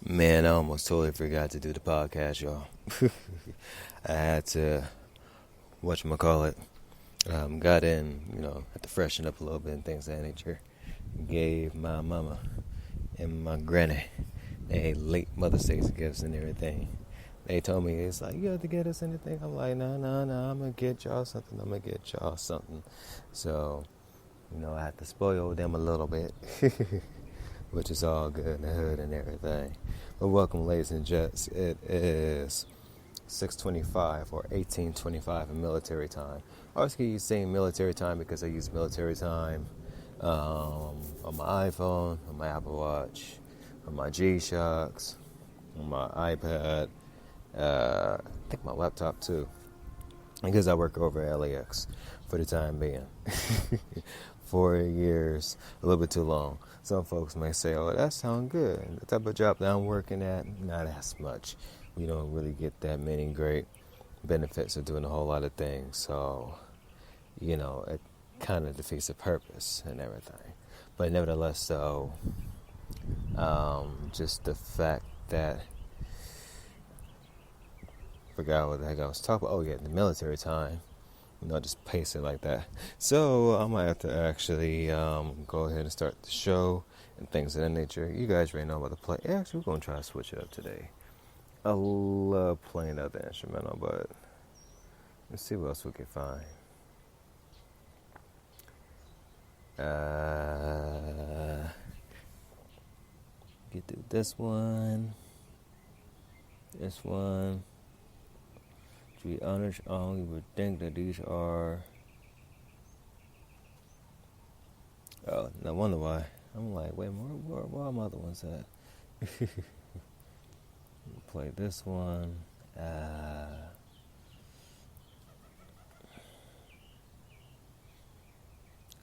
Man, I almost totally forgot to do the podcast, y'all. I had to, whatchamacallit, got in, had to freshen up a little bit and things of that nature. Gave my mama and my granny a late Mother's Day gifts and everything. They told me, it's like, you have to get us anything? I'm like, no, I'm going to get y'all something. So, I had to spoil them a little bit. Which is all good in the hood and everything. But welcome, ladies and gents. It is 6:25 or 18:25 in military time. I always keep saying military time because I use military time on my iPhone, on my Apple Watch, on my G-Shocks, on my iPad, I think my laptop too. Because I work over at LAX for the time being. 4 years, a little bit too long. Some folks may say, oh, that sounds good. The type of job that I'm working at, not as much. We don't really get that many great benefits of doing a whole lot of things. So, it kind of defeats the purpose and everything. But nevertheless, though, just the fact that, forgot what the heck I was talking about. Oh, yeah, the military time. Just pace it like that. So I might have to actually go ahead and start the show and things of that nature. You guys already know about the play. Actually, we're going to try to switch it up today. I love playing out the instrumental, but let's see what else we can find. Get through this one. This one. To be honest, I only would think that these are. Oh, no wonder why. I'm like, wait, where are my other ones at? Play this one.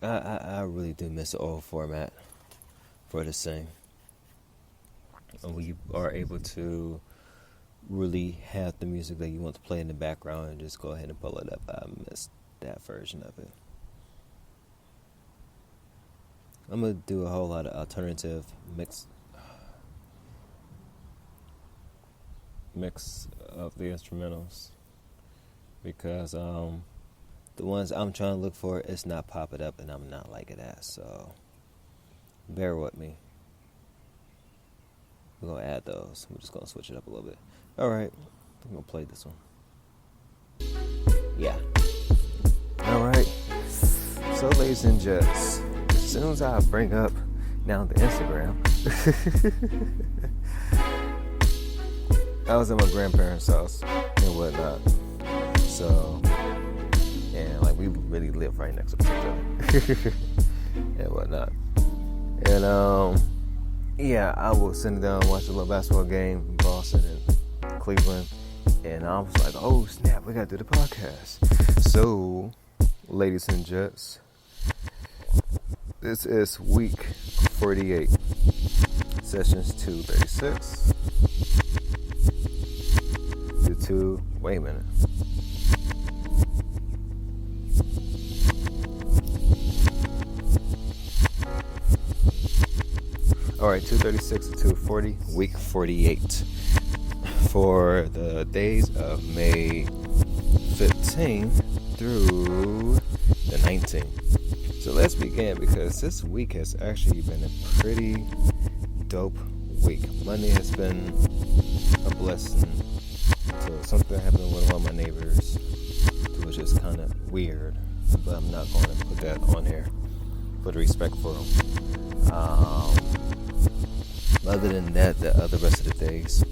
I really do miss the old format for this thing. And we are able to really have the music that you want to play in the background and just go ahead and pull it up. I missed that version of it. I'm going to do a whole lot of alternative mix of the instrumentals because the ones I'm trying to look for, it's not popping up and I'm not liking that, so bear with me. We're going to add those. We're just going to switch it up a little bit. Alright, I'm going to play this one. Yeah. Alright. So, ladies and gents, as soon as I bring up now the Instagram, I was at my grandparents' house and whatnot. So, and we really live right next to each other and whatnot. And, yeah, I was sitting down and watching a little basketball game in Boston and Cleveland, and I was like, oh snap, we gotta do the podcast. So, ladies and gents, this is week 48, sessions 236 to wait a minute. Alright, 236 to 240, week 48 for the days of May 15th through the 19th. So let's begin because this week has actually been a pretty dope week. Monday has been a blessing. So something happened with one of my neighbors, which is kind of weird, but I'm not going to put that on here for the respect for him. Other than that, the rest of the days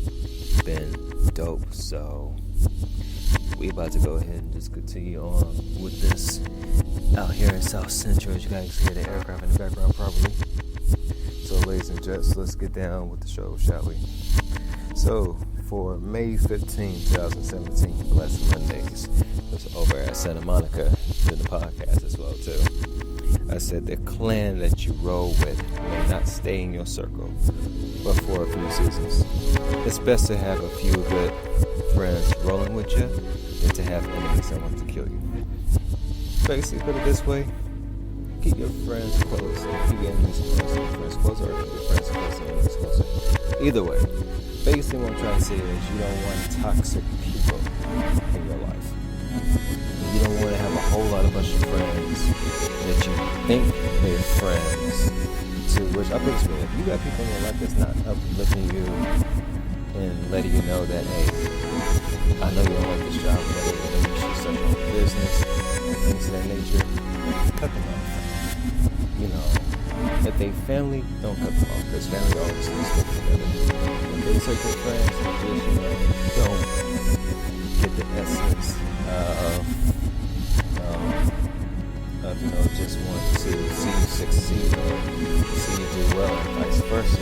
been dope. So we about to go ahead and just continue on with this out here in South Central. As you guys hear the aircraft in the background probably. So ladies and gents, let's get down with the show, shall we? So for May 15, 2017, Blessed Mondays, was over at Santa Monica doing the podcast as well too. I said the clan that you roll with may not stay in your circle, but for a few seasons. It's best to have a few good friends rolling with you than to have enemies that want to kill you. Basically, put it this way, keep your friends close and keep your enemies close, keep your friends closer, or keep your friends close and enemies closer. Either way, basically what I'm trying to say is you don't want toxic people in your life. You don't want to have a whole lot of bunch of friends that you think they're friends to, which I put this way, if you got people in your life that's not uplifting you and letting you know that, hey, I know you don't like this job, but I know you should start your own business, things of that nature, cut them off. You know, if they family, don't cut them off, because family always stick together. If they certain friends, just, you know, don't get the essence of, you know, just want to see you succeed or see you do well, and vice versa.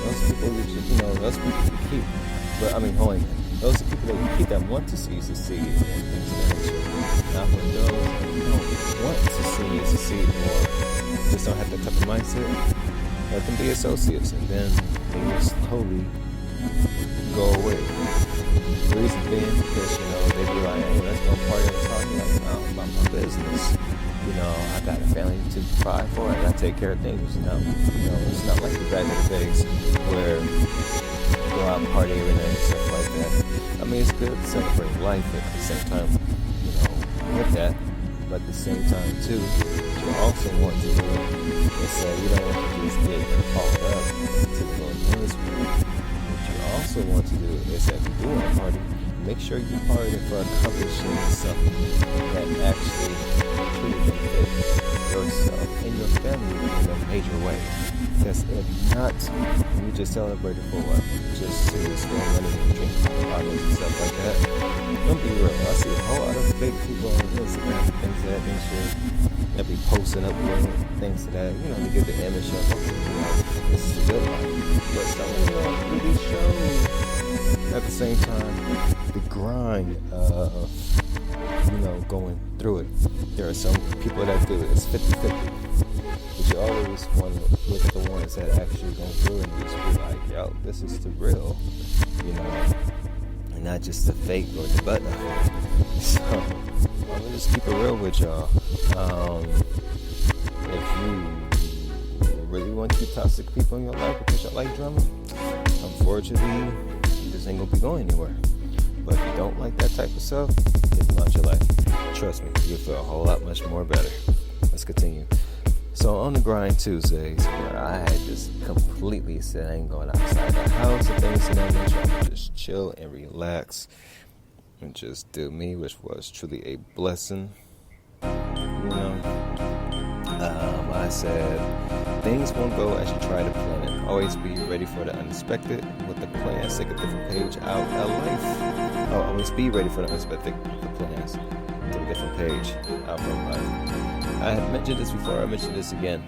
Those people you know, those people you keep. But I mean, hold on. Those are people that you keep that want to see you succeed and things of that nature. Now for those that don't want to see you succeed or just don't have that type of mindset, let them be associates, and then they will slowly go away. The reason being because, you know, they be like, hey, let's go party and talk about my business. You know, I got a family to provide for, I gotta take care of things. You know, it's not like the back in the days where you go out and party every night and stuff like that. I mean, it's good to celebrate life, but at the same time, you know, with that, but at the same time too, what you also want to do is you don't want to just get caught up to the ministry. What you also want to do is that if you do want to party, make sure you party for accomplishing something that actually truly benefits yourself and your family in a major way. Because if not, you just celebrate it for what? Just to spend money and drink bottles and stuff like that. Don't be real. I see a whole lot of fake people on Instagram and things of that nature that be posting up with things that, you know, to get the image of, okay, you know, this is a good life. But some of them really show at the same time the grind of, you know, going through it. There are some people that do it. It's 50-50. But you always want to look at the ones that actually go through it and just be like, yo, this is the real, you know, and not just the fake or the butt. So, I'm gonna just keep it real with y'all. If you really want to keep toxic people in your life because you like drama, unfortunately, you just ain't gonna be going anywhere. But if you don't like that type of stuff, get them out your life. Trust me, you'll feel a whole lot much more better. Let's continue. So on the grind Tuesdays, where I had just completely said I ain't going outside the house and things of that nature, I'm gonna just chill and relax and just do me, which was truly a blessing. You know, I said things won't go as you try to plan it. Always be ready for the unexpected. With the plans, take a different page out of life. Always be ready for the unexpected. The plans, take a different page out of life. I had mentioned this before, I mentioned this again.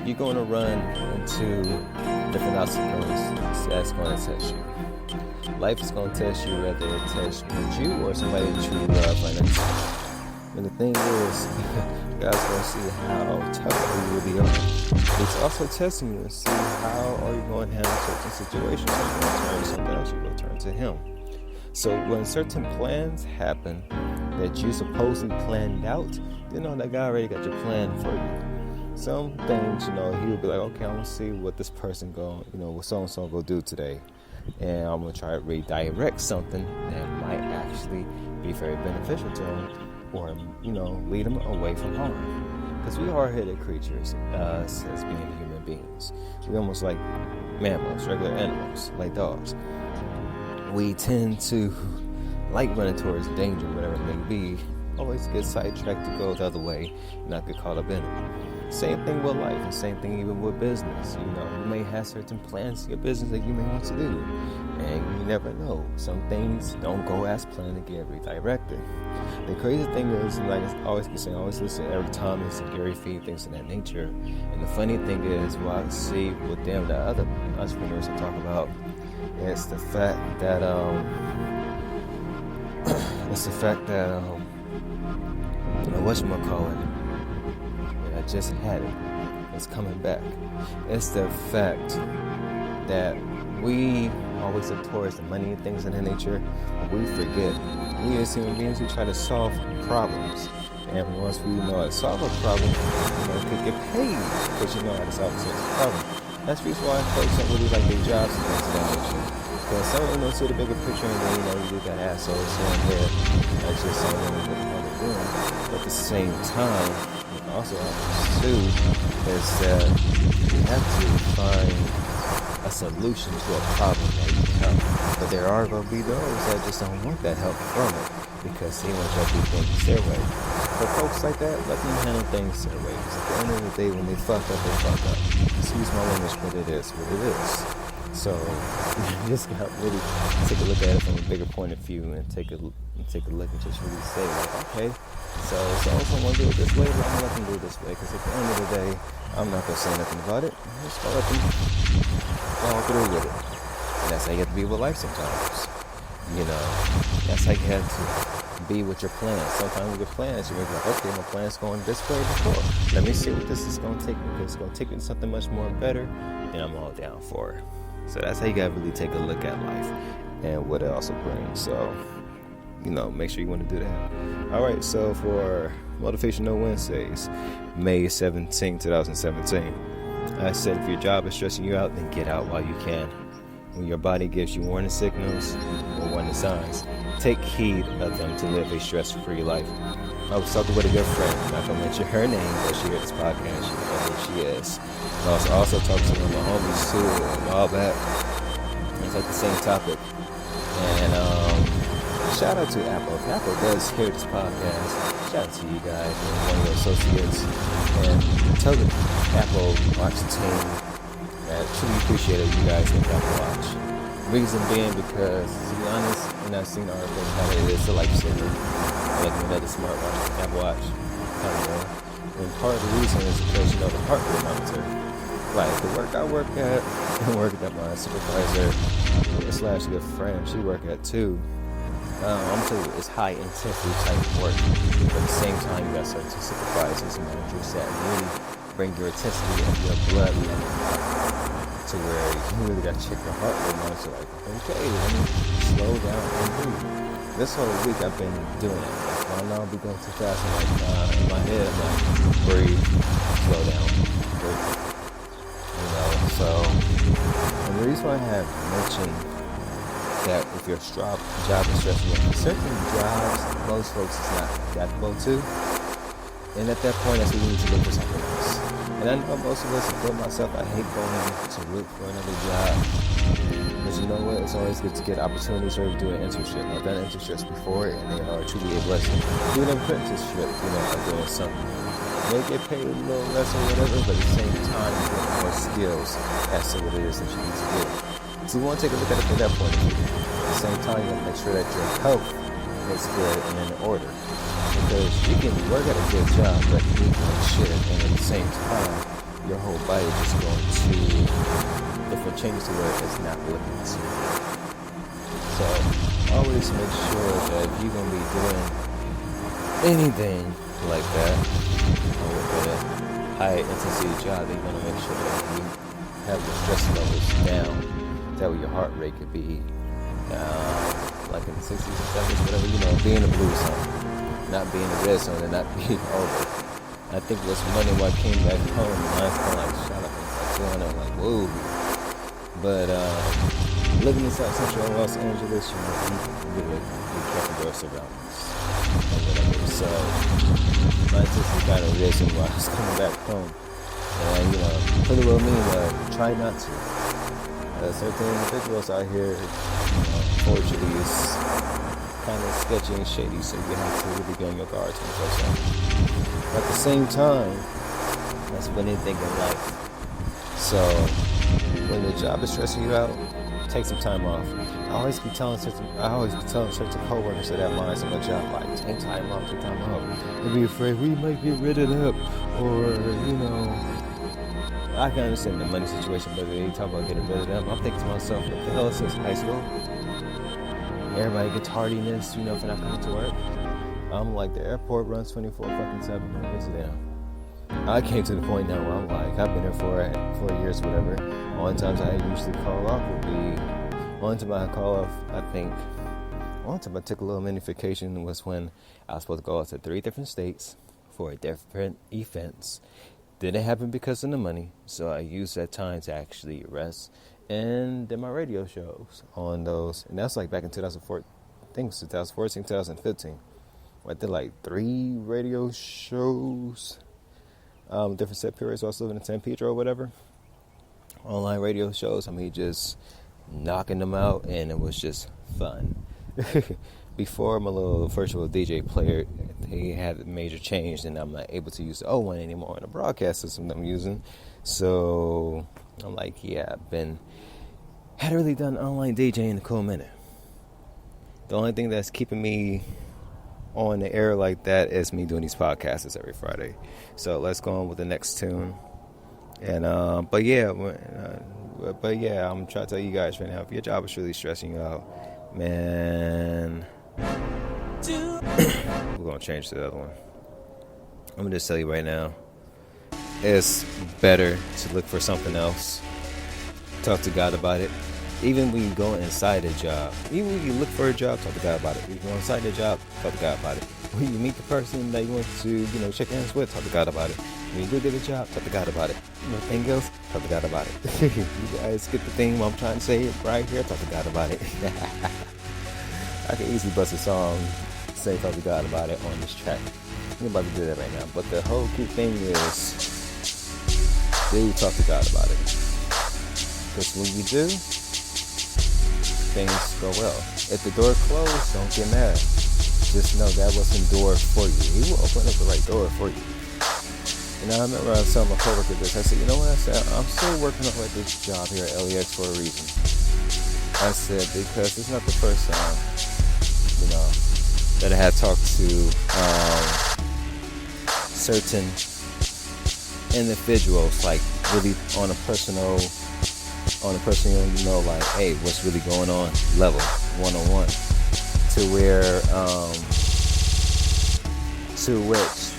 You're going to run into different obstacles that's going to test you. Life is going to test you, whether it tests you or somebody that you love financially. And the thing is, God's going to see how tough you really are. It's also testing you to see how are you going to handle certain situations. Are you going to turn to something else? You're going to turn to Him. So when certain plans happen that you supposedly planned out, you know that God already got your plan for you. Some things, you know, He will be like, okay, I'm going to see what this person what so-and-so go do today. And I'm going to try to redirect something that might actually be very beneficial to them or, you know, lead them away from harm. Because we are hard-headed creatures as being human beings. We're almost like mammals, regular animals, like dogs. We tend to like running towards danger, whatever it may be, always get sidetracked to go the other way, not get caught up in it. Same thing with life, and same thing even with business. You know, you may have certain plans to your business that you may want to do, and you never know. Some things don't go as planned and get redirected. The crazy thing is, like I always keep saying, I always listen every time it's a Gary Fee, things of that nature. And the funny thing is, what I see with them, the other entrepreneurs I talk about, is the fact that whatchamacallit, I just had it. It's coming back. It's the fact that we always look towards the money and things of that nature. We forget. We as human beings, we try to solve problems. And once we know how to solve a problem, we could get paid because you know how to solve a certain problem. That's the reason why folks don't really like their jobs and things of that nature. Because So, see the bigger picture, and then, you got assholes in here that's just saying what they're doing. But at the same time, what also happens too is that you have to find a solution to a problem that you have. But there are going to be those that just don't want that help from it because they want to do things their way. For folks like that, let them handle things their way. Because at the end of the day, when they fuck up, they fuck up. Excuse my language, but it is what it is. So you just got to really take a look at it from a bigger point of view and take a look and just really say, like, okay, so someone do it this way, but I'm going to let them do it this way. Because at the end of the day, I'm not going to say nothing about it. I'm just going to let them go through with it. And that's how you have to be with life sometimes. That's how you have to be with your plans. Sometimes with your plans, you're like, okay, my plan's going this way before. Let me see what this is going to take me. If it's going to take me to something much more better, then I'm all down for it. So that's how you got to really take a look at life and what it also brings. So, make sure you want to do that. All right, so for Motivational Wednesdays, May 17, 2017, I said if your job is stressing you out, then get out while you can. When your body gives you warning signals or warning signs, take heed of them to live a stress-free life. I was talking with a good friend. I'm not going to mention her name, but she heard this podcast. She knows who she is. And I was also talking to one of my homies too a while back. It's like the same topic. And shout out to Apple. If Apple does hear this podcast, shout out to you guys and one of your associates. And tell the Apple Watch team that I truly appreciate you guys with Apple Watch. Reason being because, to be honest, when I've seen articles about it, it's a lifesaver. Like another smartwatch, Apple Watch, and part of the reason is because the heart rate monitor. Like the work I work at, and work that my supervisor / good friend she work at too. I'm telling you, it's high intensity type of work. But at the same time, you got certain supervisors and managers that really bring your intensity of your blood level to where you really got to check your heart rate monitor. Like, okay, let me slow down and breathe. This whole week I've been doing it. Like, I know I'll be going too fast. I'm like, in my head, I'm like, breathe, slow down, breathe. So, and the reason why I have mentioned that if your job is stressful, certain jobs, most folks is not adaptable to. And at that point, that's when you need to look for something else. And I know most of us, including myself, I hate going to look for another job. Because you know what? It's always good to get opportunities or do an internship. I've done internships before, and they are truly a blessing. Do an apprenticeship, of doing something. You may get paid a little less or whatever, but at the same time, you get more skills as to what it is that you need to do. So you want to take a look at it from that point of view. At the same time, you want to make sure that your health is good and in order. Because you can work at a good job, but you eat like shit, and at the same time, your whole body is just going to different changes to where it's not looking to. So always make sure that if you're going to be doing anything like that, or with a high intensity job, you're going to make sure that you have your stress levels down. That way your heart rate could be like in the 60s and 70s, whatever, be in the blue zone, not be in the red zone, and not be over. I think it was Monday when I came back home, and I was kind of like shot up and feeling it like, whoa. But living inside central Los Angeles, you really be careful your surroundings and whatever. So my intensity kind of risen while I was coming back home. And, pretty well try not to. Certain individuals out here, unfortunately, is kind of sketchy and shady, so you have to really be on your guard 24/7. At the same time, that's with anything in life. So when the job is stressing you out, take some time off. I always be telling certain coworkers that have lines on my job, like, take time off. Don't be afraid we might get rid of them, or I can understand the money situation, but they talk about getting rid of them. I'm thinking to myself, what the hell is this, high school? Everybody gets hardiness, for not coming to work. I'm like, the airport runs 24/7. I came to the point now where I'm like, I've been here for 4 years, whatever. Only times I usually call off would be, only time I call off, I think, only time I took a little mini vacation was when I was supposed to go out to 3 different states for different events. Didn't happen because of the money, so I used that time to actually rest and did my radio shows on those. And that's like back in 2014, I think it was 2014, 2015. I did like 3 radio shows, different set periods while I was living in San Pedro or whatever. Online radio shows, I mean, just knocking them out, and it was just fun. Before my little virtual DJ player, they had a major change, and I'm not able to use the old one anymore in the broadcast system that I'm using. So I'm like, yeah, hadn't really done online DJing in a cool minute. The only thing that's keeping me on the air like that is me doing these podcasts every Friday. So let's go on with the next tune. And but yeah, I'm trying to tell you guys right now, if your job is really stressing you out, man, we're gonna change to the other one. I'm gonna just tell you right now, it's better to look for something else. Talk to God about it. Even when you go inside a job, even when you look for a job, talk to God about it. When you go inside the job, talk to God about it. When you meet the person that you want to, shake hands with, talk to God about it. When you do get a job, talk to God about it. Anything else, talk to God about it. You guys get the thing I'm trying to say right here, talk to God about it. I can easily bust a song, say talk to God about it on this track. I'm about to do that right now. But the whole key thing is, do talk to God about it. Because when you do, things go well. If the door closed, don't get mad. Just know that wasn't the door for you. He will open up the right door for you. I remember I was telling my coworker this. I said, you know what? I said, I'm still working on this job here at LEX for a reason. I said, because it's not the first time, that I had talked to certain individuals, like really on a personal, like, hey, what's really going on level, one-on-one, to where, to which,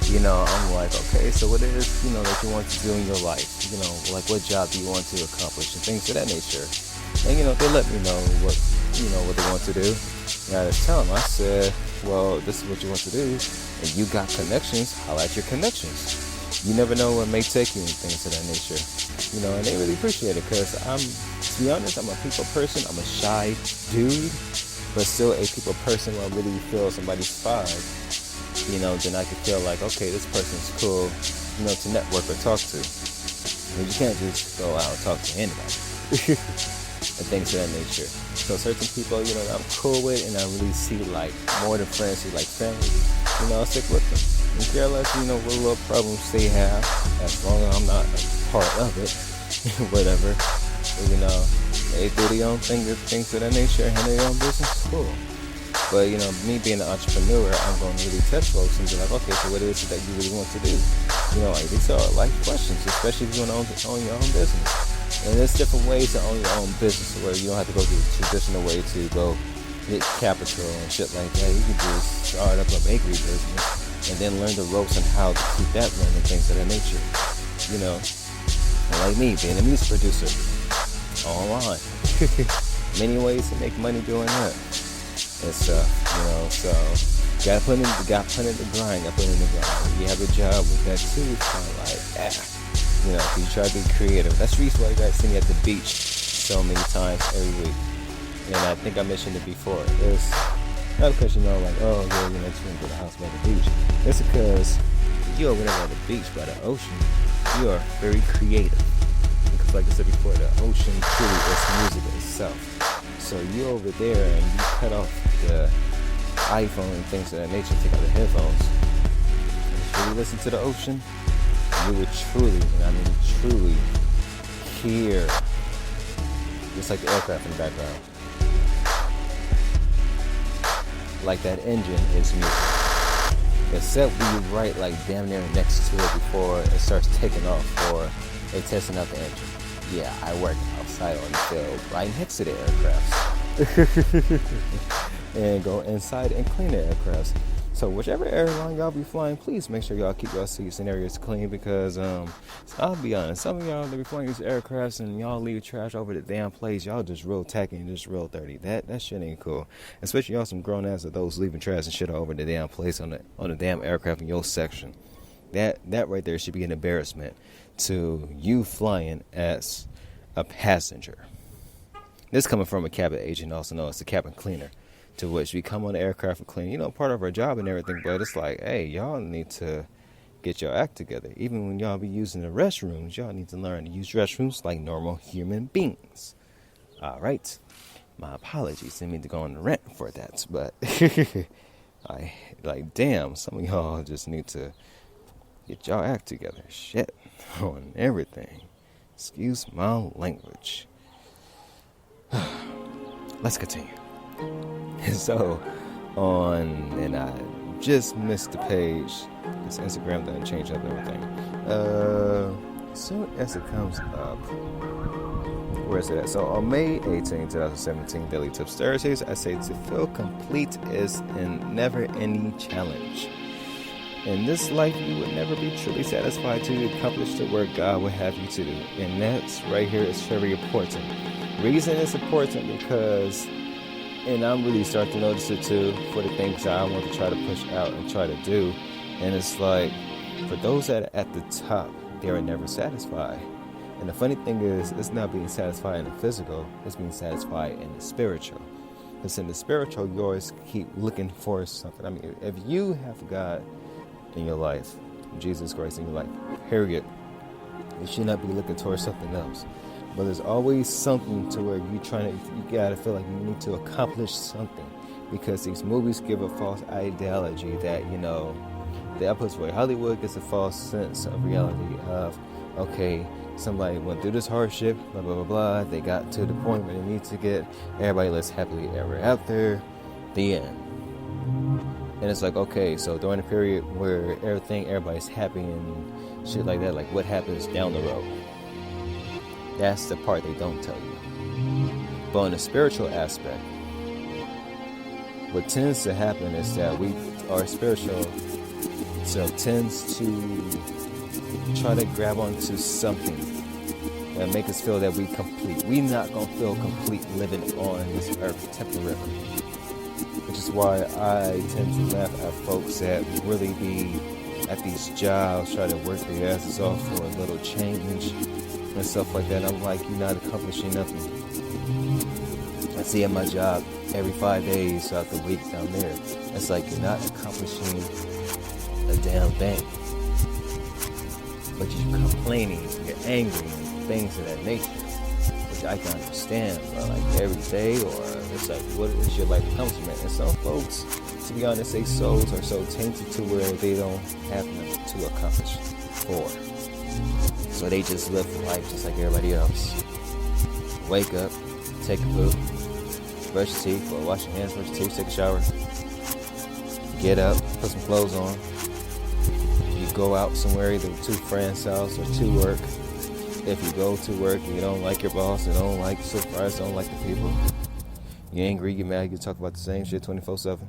I'm like, okay, so what is, that you want to do in your life? Like what job do you want to accomplish and things of that nature. And, they let me know what they want to do. And I just tell them, I said, well, this is what you want to do. And you got connections, highlight your connections. You never know what may take you and things of that nature. And they really appreciate it because to be honest, I'm a people person. I'm a shy dude, but still a people person where I really feel somebody's vibe. Then I could feel like, okay, this person's cool, to network or talk to. You can't just go out and talk to anybody. And things of that nature. So certain people, that I'm cool with and I really see like more than friends, see like family, I'll stick with them. And care less, what little problems they have, as long as I'm not a part of it, whatever. They do their own thing, things of that nature, handle their own business, cool. But, me being an entrepreneur, I'm going to really test folks and be like, okay, so what is it that you really want to do? Like these are life questions, especially if you want to own your own business. And there's different ways to own your own business where you don't have to go through the traditional way to go get capital and shit like that. You can just start up a bakery business and then learn the ropes on how to keep that running and things of that nature. And like me, being a music producer online. Many ways to make money doing that. And stuff, so gotta put in the grind, If you have a job with that too, it's kind of like, you try to be creative. That's the reason why you guys see me at the beach so many times every week. And I think I mentioned it before. It's not because, like, oh, yeah, just want to get a house by the beach. It's because you're over there by the beach, by the ocean, you are very creative. Because like I said before, the ocean truly is music itself. So you're over there and you cut off the iPhone and things of that nature, take out the headphones, and just really listen to the ocean. You would truly, and I mean truly, hear, just like the aircraft in the background, like that engine is music. Except when you right like damn near next to it before it starts taking off or they testing out the engine. Yeah, I work outside on the field right next to the aircrafts. And go inside and clean the aircrafts. So whichever airline y'all be flying, please make sure y'all keep y'all seats and areas clean because I'll be honest, some of y'all that be flying these aircrafts and y'all leave trash over the damn place, y'all just real tacky and just real dirty. That shit ain't cool. Especially y'all some grown ass of those leaving trash and shit over the damn place on the damn aircraft in your section. That right there should be an embarrassment to you flying as a passenger. This coming from a cabin agent, also known as the cabin cleaner, to which we come on the aircraft and clean, part of our job and everything, but it's like, hey, y'all need to get your act together. Even when y'all be using the restrooms, y'all need to learn to use restrooms like normal human beings. All right. My apologies. I didn't mean to go on the rant for that, but damn, some of y'all just need to get y'all act together. Shit. On everything. Excuse my language. Let's continue. So, and I just missed the page because Instagram doesn't change up everything. As soon as it comes up, where is it at? So on May 18, 2017, Daily Tips Thursdays, I say to feel complete is a never-ending challenge. In this life, you would never be truly satisfied till you accomplish the work God would have you to do. And that's right here is very important. The reason it's important because, and I'm really starting to notice it too, for the things that I want to try to push out and try to do. And it's like, for those that are at the top, they are never satisfied. And the funny thing is, it's not being satisfied in the physical, it's being satisfied in the spiritual. Because in the spiritual, you always keep looking for something. I mean, if you have God in your life, Jesus Christ in your life, period, you should not be looking towards something else. But there's always something to where you gotta feel like you need to accomplish something. Because these movies give a false ideology that, the opposite way. Hollywood gets a false sense of reality of, okay, somebody went through this hardship, blah, blah, blah, blah. They got to the point where they need to get. Everybody lives happily ever after. The end. And it's like, okay, so during the period where everybody's happy and shit like that, like what happens down the road? That's the part they don't tell you. But on the spiritual aspect, what tends to happen is that our spiritual self tends to try to grab onto something that make us feel that we complete. We not gonna feel complete living on this earth temporarily. Which is why I tend to laugh at folks that really be at these jobs, try to work their asses off for a little change and stuff like that. I'm like, you're not accomplishing nothing. I see at my job every 5 days throughout the week down there. It's like you're not accomplishing a damn thing. But you're complaining, you're angry, and things of that nature, which I can understand. But like every day, or it's like, what is your life accomplishment? And some folks, to be honest, their souls are so tainted to where they don't have nothing to accomplish for. So they just live life just like everybody else. Wake up, take a poop, brush your teeth, or wash your hands, brush your teeth, take a shower, get up, put some clothes on. Go out somewhere, either to a friend's house or to work. If you go to work and you don't like your boss, you don't like your supervisor, don't like the people, you're angry, you're mad, you talk about the same shit 24/7.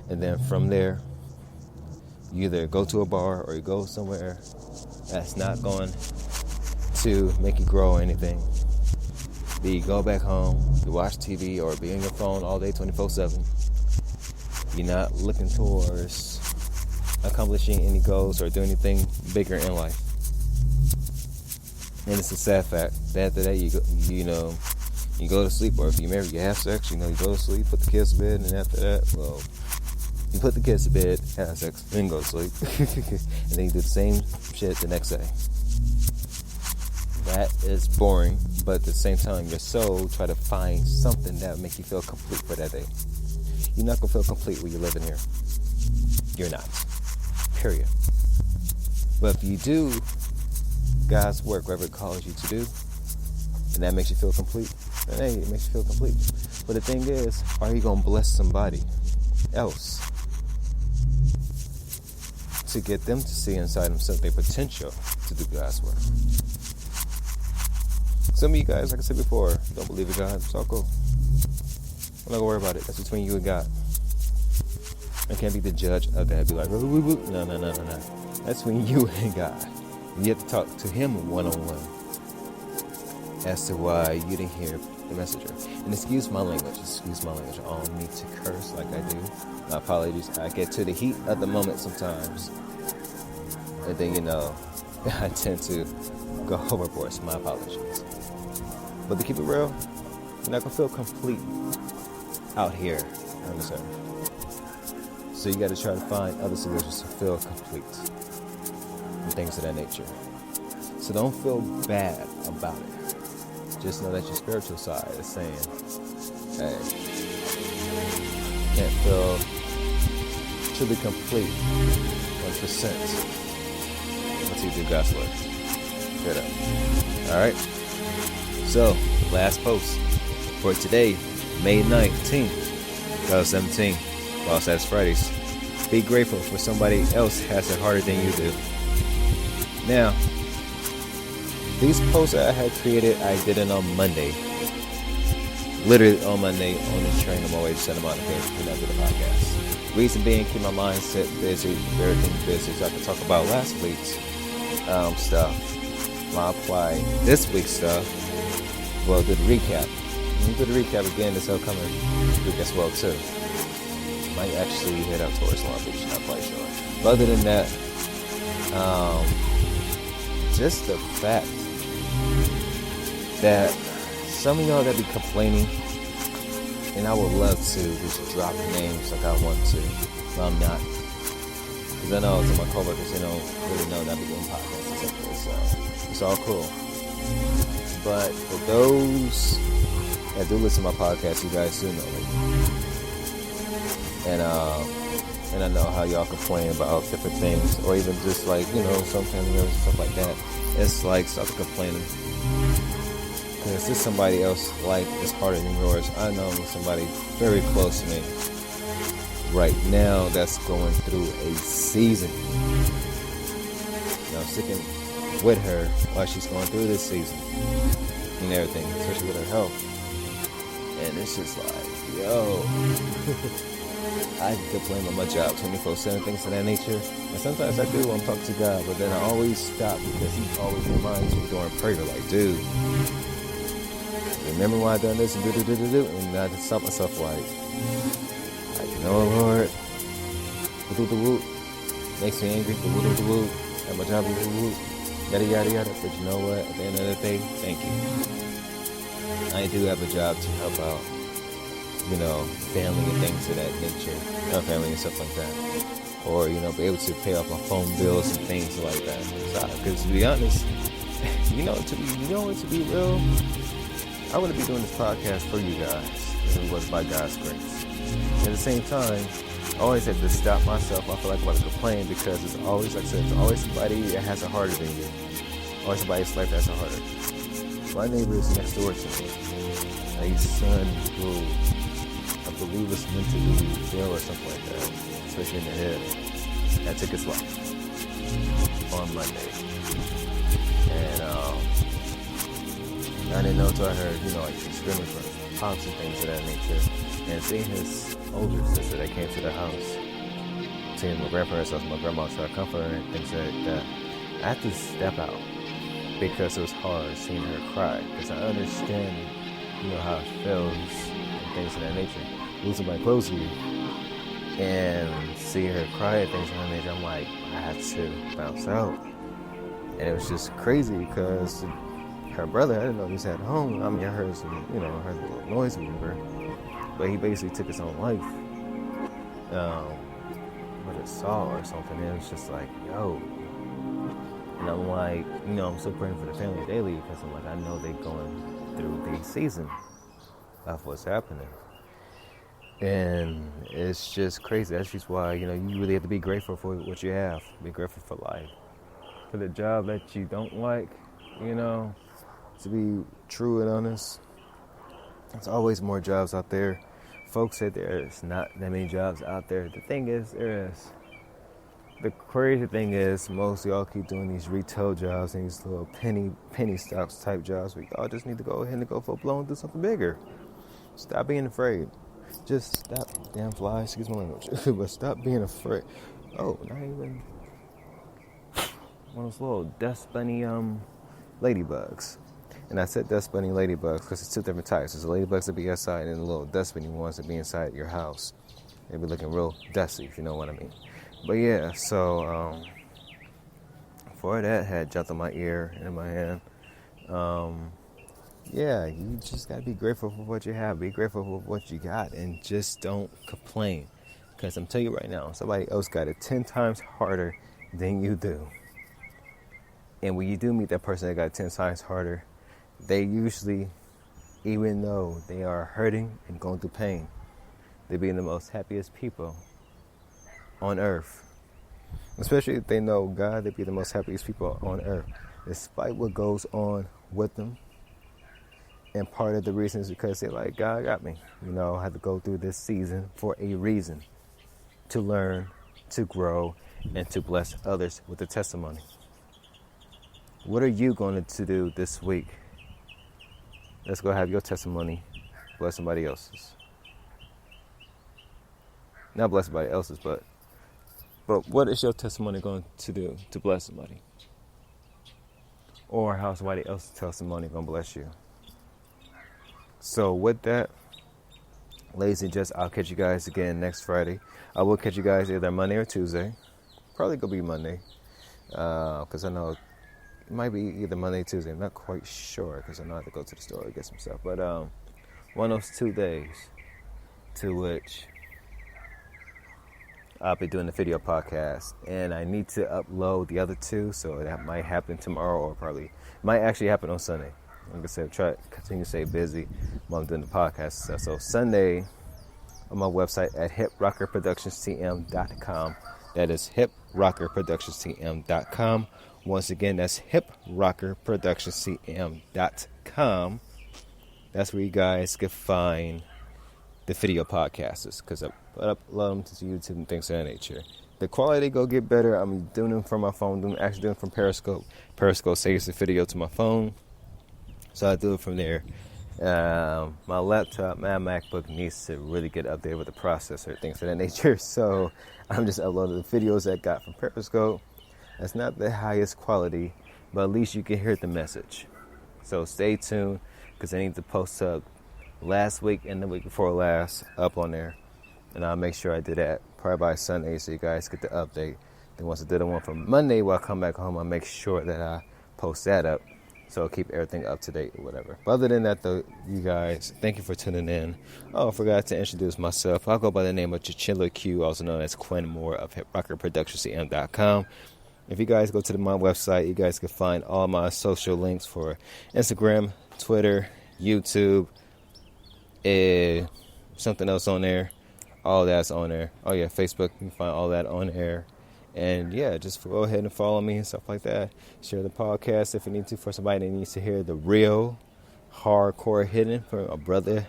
And then from there, you either go to a bar or you go somewhere that's not going to make you grow or anything. Then you go back home, you watch TV or be on your phone all day 24/7. You're not looking towards accomplishing any goals or doing anything bigger in life. And it's a sad fact that after that you go to sleep, or if you're married, you have sex, you go to sleep, put the kids to bed, and after that, well, you put the kids to bed, have sex, then go to sleep, and then you do the same shit the next day. That is boring, but at the same time, your soul try to find something that will make you feel complete for that day. You're not gonna feel complete when you're living here. You're not. Period. But if you do God's work, whatever it calls you to do, and that makes you feel complete, then hey, it makes you feel complete. But the thing is, are you going to bless somebody else to get them to see inside themselves their potential to do God's work? Some of you guys, like I said before, don't believe in God. It's all cool. I'm not going to worry about it. That's between you and God. I can't be the judge of that. Be like, no. That's between you and God. You have to talk to Him one-on-one as to why you didn't hear the messenger. And excuse my language. I don't need to curse like I do. My apologies. I get to the heat of the moment sometimes. And then, I tend to go overboard. So my apologies. But to keep it real, you're not gonna feel complete out here on this earth. So you got to try to find other solutions to feel complete and things of that nature. So don't feel bad about it. Just know that your spiritual side is saying, hey, can't feel truly complete 1% until you do God's work. Straight up. Alright? So, last post for today, May 19th, 2017, while it's Fridays. Be grateful for somebody else has it harder than you do. Now, these posts that I had created, I did it on Monday. Literally on Monday, on the train on my way to Santa Monica when I did the podcast. Reason being, keep my mindset busy, everything busy, so I can talk about last week's stuff. I'll apply this week's stuff. Well, do the recap. We'll do the recap again this upcoming week as well, too. Might actually head out towards Long Beach, not quite sure. But other than that, just the fact that some of y'all that be complaining, and I would love to just drop names like I want to, but I'm not. Because I know some of my coworkers, they don't really know that I be doing podcasts and stuff, so it's all cool. But for those that do listen to my podcast, you guys do know me. And I know how y'all complain about different things, or even just like, some family members and stuff like that. It's like, stop complaining. Because there's somebody else life is harder than yours. I know somebody very close to me right now that's going through a season. I'm sticking with her while she's going through this season and everything, especially with her health. And it's just like, yo, I complain about my job 24/7, things of that nature. And sometimes I do when I'm talking to God, but then I always stop because He always reminds me during prayer, like, dude, remember why I done this and do, and I just stop myself like, Lord, whoop, makes me angry, whoop, at my job, whoop, yada yada yada. But you know what? At the end of the day, thank you. I do have a job to help out, family and things of that nature, family and stuff like that, or be able to pay off my phone bills and things like that. Because to be honest, to be real, I wouldn't be doing this podcast for you guys if it was by God's grace. At the same time, I always have to stop myself. I feel like I want to complain because it's always, like I said, it's always somebody that has it harder than you. Always somebody's life that's harder. My neighbor is next door to me. A son who I believe was mentally ill or something like that, especially in the head, that took his life on Monday. And I didn't know until I heard, like screaming from pops and things of that nature. And seeing his older sister that came to the house, seeing my grandparents' house, my grandma try to comfort her and things like that, I had to step out because it was hard seeing her cry. Because I understand, how it feels and things of that nature. Losing my close to you and see her cry and things of that nature, I'm like, I had to bounce out. And it was just crazy because her brother, I didn't know he was at home. I mean, I heard some, heard a little noise or whatever. But he basically took his own life. With a saw or something. And it was just like, yo. And I'm like, I'm still praying for the family daily because I'm like, I know they're going through the season of what's happening. And it's just crazy. That's just why, you really have to be grateful for what you have. Be grateful for life. For the job that you don't like, to be true and honest. There's always more jobs out there. Folks said there's not that many jobs out there. The thing is, there is. The crazy thing is, most of y'all keep doing these retail jobs and these little penny stocks type jobs. We all just need to go ahead and go full blown and do something bigger. Stop being afraid. Just stop, damn flies, excuse my language. But stop being afraid. Oh, not even one of those little dust bunny ladybugs. And I said dust bunny ladybugs because it's two different types. There's the ladybugs that be outside and the little dust bunny ones that be inside your house. They be looking real dusty, if you know what I mean. But yeah, so for that, had jumped on my ear and in my hand. yeah, you just gotta be grateful for what you have. Be grateful for what you got, and just don't complain. Because I'm telling you right now, somebody else got it 10 times harder than you do. And when you do meet that person that got 10 times harder, they usually, even though they are hurting and going through pain, they be the most happiest people on earth. Especially if they know God, they be the most happiest people on earth. Despite what goes on with them. And part of the reason is because they're like, God got me. I had to go through this season for a reason. To learn, to grow, and to bless others with a testimony. What are you going to do this week? Let's go have your testimony bless somebody else's. Not bless somebody else's, but what is your testimony going to do to bless somebody? Or how somebody else's testimony going to bless you? So with that, ladies and gents, I'll catch you guys again next Friday. I will catch you guys either Monday or Tuesday. Probably going to be Monday. Because I know it might be either Monday or Tuesday. I'm not quite sure because I know I have to go to the store to get some stuff. But one of those 2 days to which I'll be doing the video podcast, and I need to upload the other 2, so that might happen tomorrow, or probably might actually happen on Sunday. Like I said, try to continue to stay busy while I'm doing the podcast stuff. So Sunday on my website at hiprockerproductionstm.com. That is hiprockerproductionstm.com. Once again, that's hiprockerproductionstm.com. That's where you guys can find the video podcasts, because I upload them to YouTube and things of that nature. The quality go get better. I'm doing them from my phone. Actually doing them from Periscope. Periscope saves the video to my phone, so I do it from there. My laptop, my MacBook needs to really get updated with the processor, things of that nature. So I'm just uploading the videos I got from Periscope. That's not the highest quality, but at least you can hear the message. So stay tuned, because I need to post up last week and the week before last up on there, and I'll make sure I do that probably by Sunday, so you guys get the update. Then once I do the one from Monday when I come back home, I'll make sure that I post that up, so I'll keep everything up to date or whatever. But other than that, though, you guys, thank you for tuning in. Oh, I forgot to introduce myself. I'll go by the name of Chichilla Q, also known as Quinn Moore of hiprockerproductionstm.com. If you guys go to my website, you guys can find all my social links for Instagram, Twitter, YouTube, something else on there. All that's on there. Oh yeah, Facebook, you can find all that on there. And yeah, just go ahead and follow me and stuff like that. Share the podcast if you need to, for somebody that needs to hear the real hardcore hitting from a brother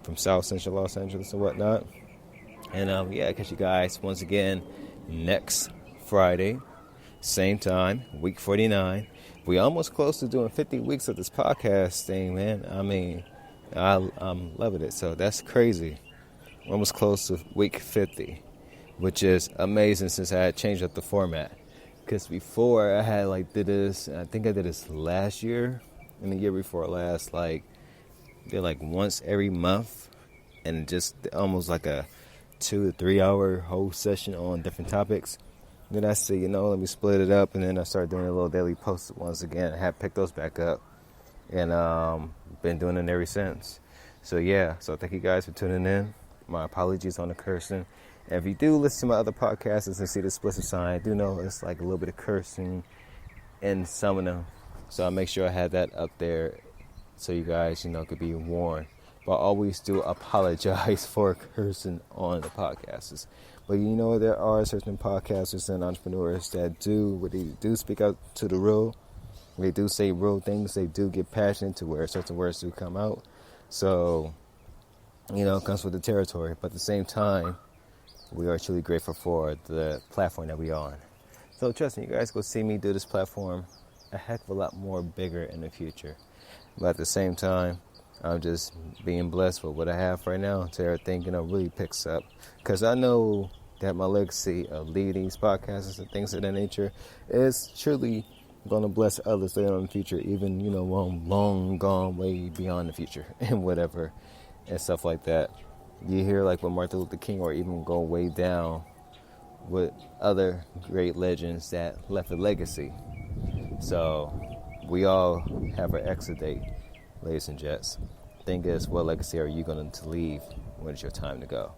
from South Central Los Angeles and whatnot. And yeah, catch you guys once again next Friday, same time, week 49. We almost close to doing 50 weeks of this podcast thing, man. I mean, I'm loving it. So that's crazy. We're almost close to week 50, which is amazing since I had changed up the format. Because before I had did this, I think I did this last year and the year before last, did once every month, and just almost like a 2 to 3 hour whole session on different topics. Then I said, let me split it up, and then I started doing a little daily posts once again. I had picked those back up, and been doing it ever since. So yeah, so thank you guys for tuning in. My apologies on the cursing. And if you do listen to my other podcasts and see the explicit sign, I do know it's a little bit of cursing in some of them. So I'll make sure I have that up there so you guys, could be warned. But I always do apologize for cursing on the podcasts. But there are certain podcasters and entrepreneurs that do speak out to the real. They do say real things. They do get passionate to where certain words do come out. So, it comes with the territory. But at the same time, we are truly grateful for the platform that we are on. So trust me, you guys will see me do this platform a heck of a lot more bigger in the future. But at the same time, I'm just being blessed with what I have right now until everything, really picks up. Because I know that my legacy of leading these podcasts and things of that nature is truly going to bless others later on in the future, even, long gone way beyond the future and whatever and stuff like that. You hear with Martin Luther King, or even go way down with other great legends that left a legacy. So we all have our exit date. ladies and gents. Thing is, what legacy are you going to leave when it's your time to go?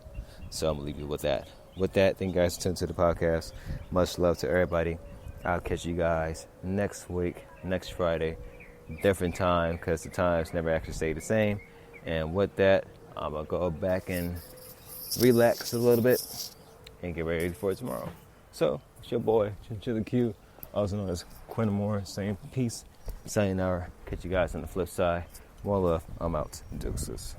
So I'm going to leave you with that. With that, thank you guys for tuning to the podcast. Much love to everybody. I'll catch you guys next week, next Friday. Different time, because the times never actually stay the same. And with that, I'm going to go back and relax a little bit and get ready for tomorrow. So, it's your boy, Chinchilla Q, also known as Quinn Moore, saying peace, sayonara. Catch you guys on the flip side. More love. I'm out. Deuces.